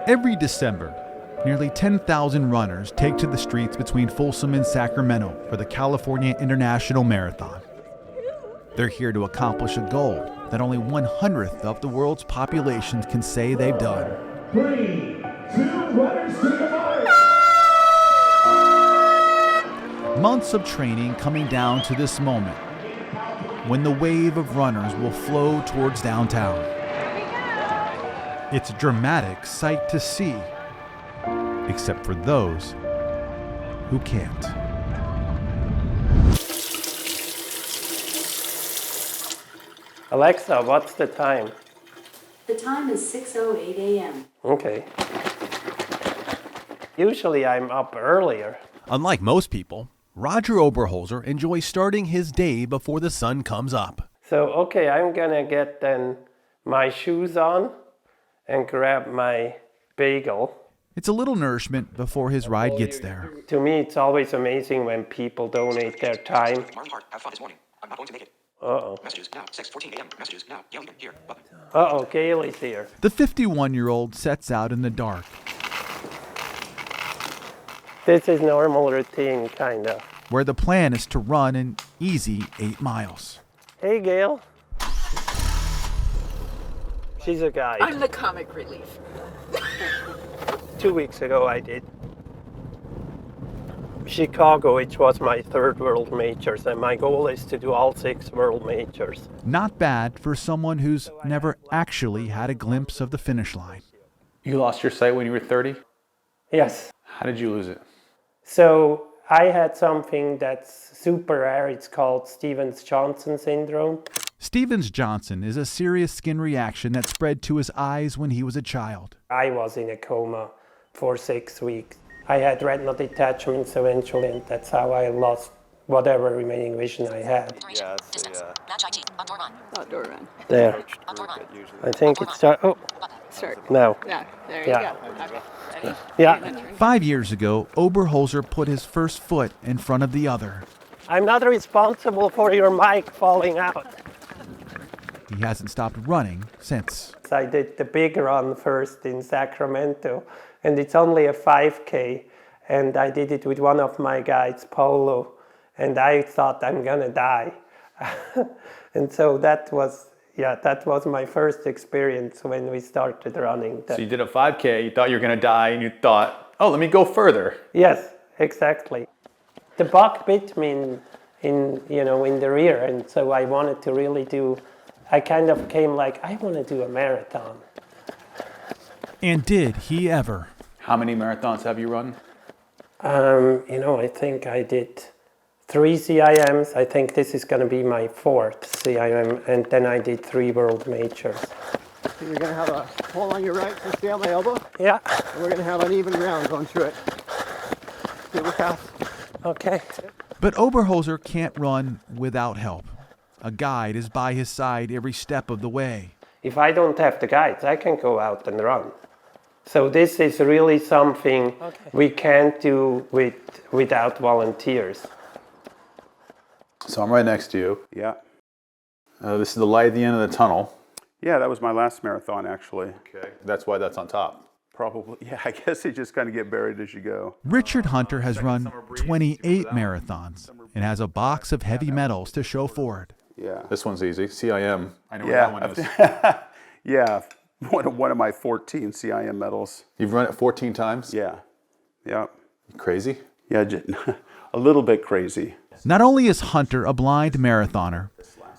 Every December, nearly 10,000 runners take to the streets between Folsom and Sacramento for the California International Marathon. They're here to accomplish a goal that only 1/100th of the world's population can say they've done. 3, 2, runners to the mark! Months of training coming down to this moment, when the wave of runners will flow towards downtown. It's a dramatic sight to see, except for those who can't. Alexa, what's the time? The time is 6:08 a.m. Okay. Usually I'm up earlier. Unlike most people, Roger Oberholzer enjoys starting his day before the sun comes up. So, okay, I'm gonna get then my shoes on and grab my bagel. It's a little nourishment before his ride gets there. To me, it's always amazing when people donate their time. Marlon Hart, have fun this morning. I'm not going to make it. Uh-oh. Messages now, 6:14 a.m. Messages now, yelling here, button. Uh-oh, Gail is here. The 51-year-old sets out in the dark, This is normal routine, kind of. where the plan is to run an easy 8 miles. Hey, Gail. She's a guide. I'm the comic relief. 2 weeks ago I did Chicago, which was my third world majors, and my goal is to do all 6 world majors. Not bad for someone who's never actually had a glimpse of the finish line. You lost your sight when you were 30? Yes. How did you lose it? So I had something that's super rare. It's called Stevens-Johnson syndrome. Stevens-Johnson is a serious skin reaction that spread to his eyes when he was a child. I was in a coma for 6 weeks. I had retinal detachments eventually, and that's how I lost whatever remaining vision I had. Yeah, it's the, Outdoor run. There. I think it's oh, Start. no. Yeah, there Yeah. you go. Okay. Ready? Yeah. 5 years ago, Oberholzer put his first foot in front of the other. I'm not responsible for your mic falling out. He hasn't stopped running since. I did the big run first in Sacramento, and it's only a 5K, and I did it with one of my guides, Paulo, and I thought I'm gonna die. And so that was my first experience when we started running. So you did a 5K, you thought you were going to die, and you thought, oh, let me go further. Yes, exactly. The bug bit me in the rear, and so I wanted to really do. I kind of came like, I want to do a marathon. And did he ever? How many marathons have you run? I think I did 3 CIMs. I think this is going to be my 4th CIM, and then I did 3 world majors. So you're going to have a hole on your right to stay on my elbow, Yeah. and we're going to have uneven ground going through it. Super fast. Okay. But Oberholzer can't run without help. A guide is by his side every step of the way. If I don't have the guides, I can go out and run. So this is really something we can't do without volunteers. So I'm right next to you. Yeah. This is the light at the end of the tunnel. Yeah, that was my last marathon, actually. Okay. That's why that's on top. Probably. Yeah, I guess you just kind of get buried as you go. Richard Hunter has run 28 marathons and has a box of heavy medals to show for it. Yeah. This one's easy. CIM. I know where Yeah. that one is. Yeah. One of my 14 CIM medals. You've run it 14 times? Yeah. Yeah. You crazy? Yeah, a little bit crazy. Not only is Hunter a blind marathoner,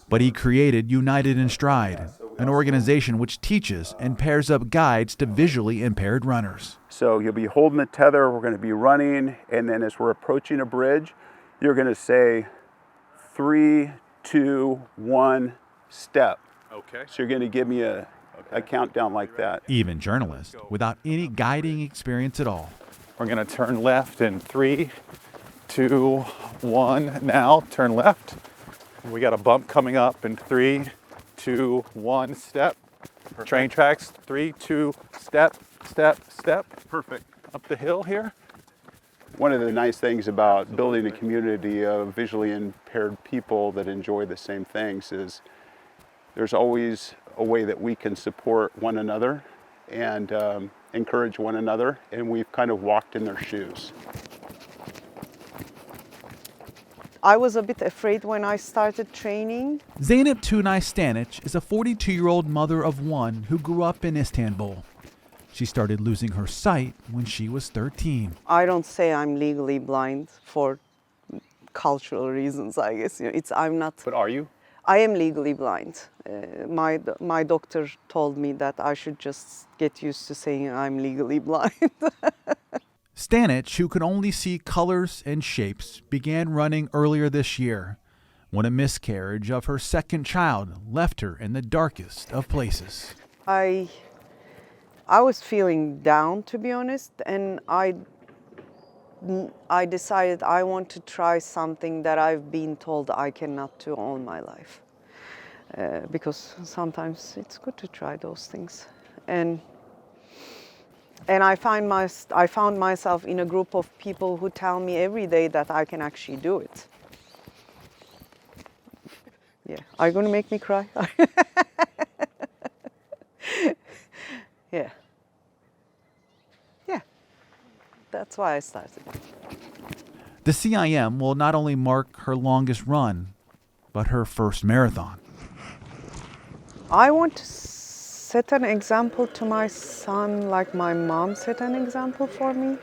but he created United in Stride, an organization which teaches and pairs up guides to visually impaired runners. So you'll be holding the tether, we're going to be running, and then as we're approaching a bridge, you're going to say 3, 2, 1, step. Okay. So you're going to give me a countdown like that. Even journalists, without any guiding experience at all. We're going to turn left in 3, 2, 1. Now turn left. We got a bump coming up in 3, 2, 1, step. Perfect. Train tracks, 3, 2, step, step, step. Perfect. Up the hill here. One of the nice things about building a community of visually impaired people that enjoy the same things is there's always a way that we can support one another. And encourage one another, and we've kind of walked in their shoes. I was a bit afraid when I started training. Zeynep Tunay Stanic is a 42-year-old mother of one who grew up in Istanbul. She started losing her sight when she was 13. I don't say I'm legally blind for cultural reasons, I guess. I'm not. But are you? I am legally blind. My doctor told me that I should just get used to saying I'm legally blind. Stanic, who could only see colors and shapes, began running earlier this year when a miscarriage of her second child left her in the darkest of places. I was feeling down, to be honest, and I decided I want to try something that I've been told I cannot do all my life. Because sometimes it's good to try those things. And I found myself in a group of people who tell me every day that I can actually do it. Yeah, are you going to make me cry? Yeah. Yeah, that's why I started. The CIM will not only mark her longest run, but her first marathon. I want to set an example to my son like my mom set an example for me.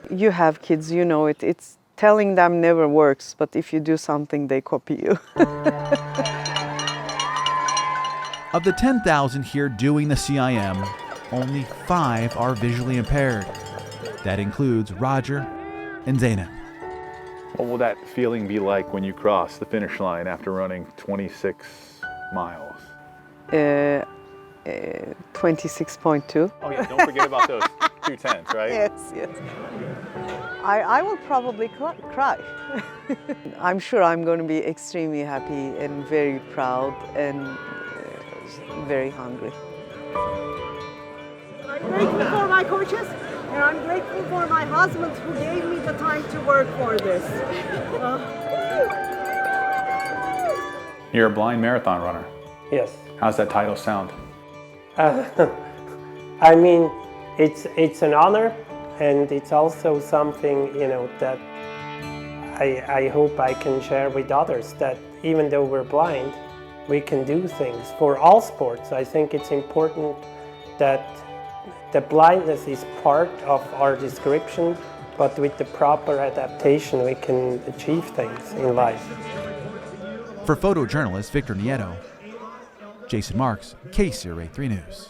You have kids, you know it. It's telling them never works, but if you do something, they copy you. Of the 10,000 here doing the CIM, only 5 are visually impaired. That includes Roger and Zeynep. What will that feeling be like when you cross the finish line after running 26 miles? 26.2. Oh yeah, don't forget about those 2:10s, right? Yes. I will probably cry. I'm sure I'm going to be extremely happy and very proud and very hungry. I'm grateful for my coaches, and I'm grateful for my husband who gave me the time to work for this. You're a blind marathon runner. Yes. How's that title sound? I mean, it's an honor, and it's also something, that I hope I can share with others, that even though we're blind, we can do things. For all sports, I think it's important that the blindness is part of our description, but with the proper adaptation, we can achieve things in life. For photojournalist Victor Nieto, Jason Marks, KCRA 3 News.